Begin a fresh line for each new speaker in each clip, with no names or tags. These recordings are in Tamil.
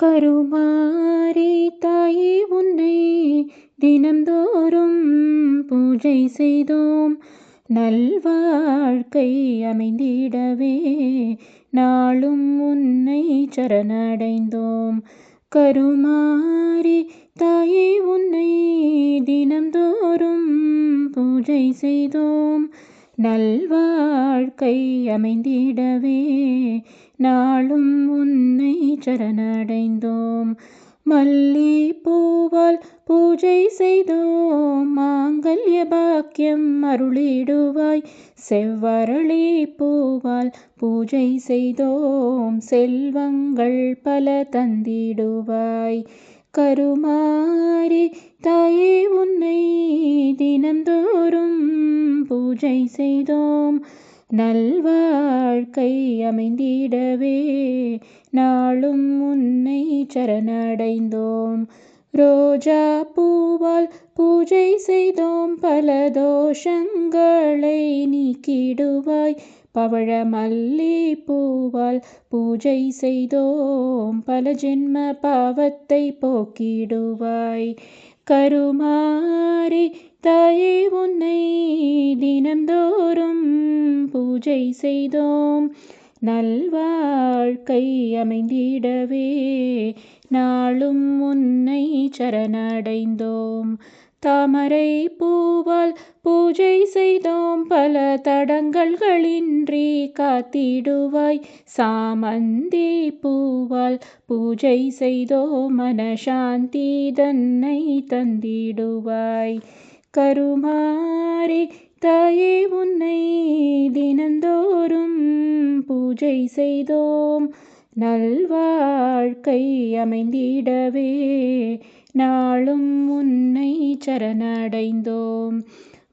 கருமாரி தாயே உன்னை தினந்தோறும் பூஜை செய்தோம். நல்வாழ்க்கை அமைந்திடவே நாளும் உன்னை சரணடைந்தோம். கருமாரி தாயே உன்னை தினந்தோறும் பூஜை செய்தோம். நல்வாழ்க்கை அமைந்திடவே நாளும் உன்னை சரணடைந்தோம். மல்லி பூவால் பூஜை செய்தோம். மாங்கல்ய பாக்கியம் அருளிடுவாய். செவ்வரளி பூவால் பூஜை செய்தோம். செல்வங்கள் பல தந்திடுவாய். கருமாரி தாயே உன்னை தினந்தோறும் பூஜை செய்தோம். நல்வாழ்க்கை அமைந்திடவே நாளும் உன்னை சரணடைந்தோம். ரோஜா பூவால் பூஜை செய்தோம். பல தோஷங்களை நீக்கிடுவாய். பவழமல்லி பூவால் பூஜை செய்தோம். பல ஜென்ம பாவத்தை போக்கிடுவாய். கருமாரி தாயே உன்னை தினந்தோறும் பூஜை செய்தோம். நல்வாழ்க்கை அமைந்திடவே நாளும் உன்னை சரணடைந்தோம். தாமரை பூவால் பூஜை செய்தோம். பல தடங்கல்களின்றி காத்திடுவாய். சாமந்தி பூவால் பூஜை செய்தோம். மனசாந்தி தன்னை தந்திடுவாய். கருமாரி தாயே உன்னை தினந்தோறும் பூஜை செய்தோம். நல்வாழ்க்கை அமைந்திடவே நாளும் உன்னை சரணடைந்தோம்.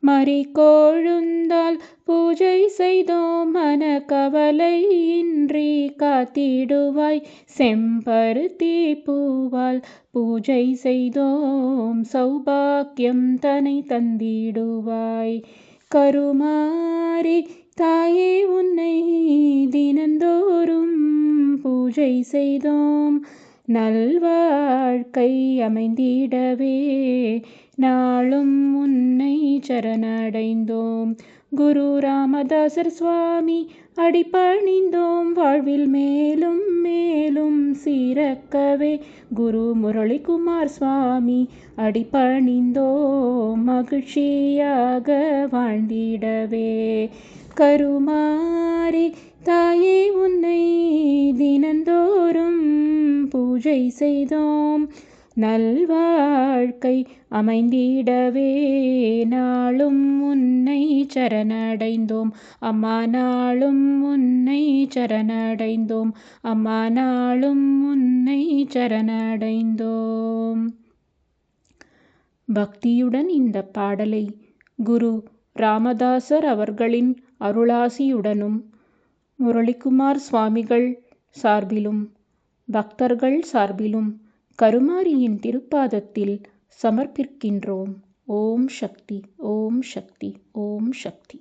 மறிக்கொழுந்தால் பூஜை செய்தோம். மனக்கவலை இன்றி காத்திடுவாய். செம்பருத்தி பூவால் பூஜை செய்தோம். சௌபாக்கியம் தனை தந்திடுவாய். கருமாரி தாயே உன்னை தினந்தோறும் பூஜை செய்தோம். நல்வாழ்க்கை அமைந்திடவே நாளும் உன்னை சரணடைந்தோம். குரு ராமதாசர் சுவாமி அடிபணிந்தோம். வாழ்வில் மேலும் மேலும் சிறக்கவே குரு முரளிக்குமார் சுவாமி அடிபணிந்தோம். மகிழ்ச்சியாக வாழ்ந்திடவே. கருமாரி தாயே உன்னை தினந்தோறும் பூஜை செய்தோம். நல்வாழ்க்கை அமைந்திடவே நாளும் உன்னை சரணடைந்தோம். அம்மா நாளும் உன்னை சரணடைந்தோம். அம்மா நாளும் உன்னை சரணடைந்தோம். பக்தியுடன் இந்த பாடலை குரு ராமதாசர் அவர்களின் அருளாசியுடனும் முரளிக்குமார் சுவாமிகள் சார்பிலும் பக்தர்கள் சார்பிலும் கருமாரியின் திருப்பாதத்தில் சமர்ப்பிக்கின்றோம். ஓம் சக்தி, ஓம் சக்தி, ஓம் சக்தி.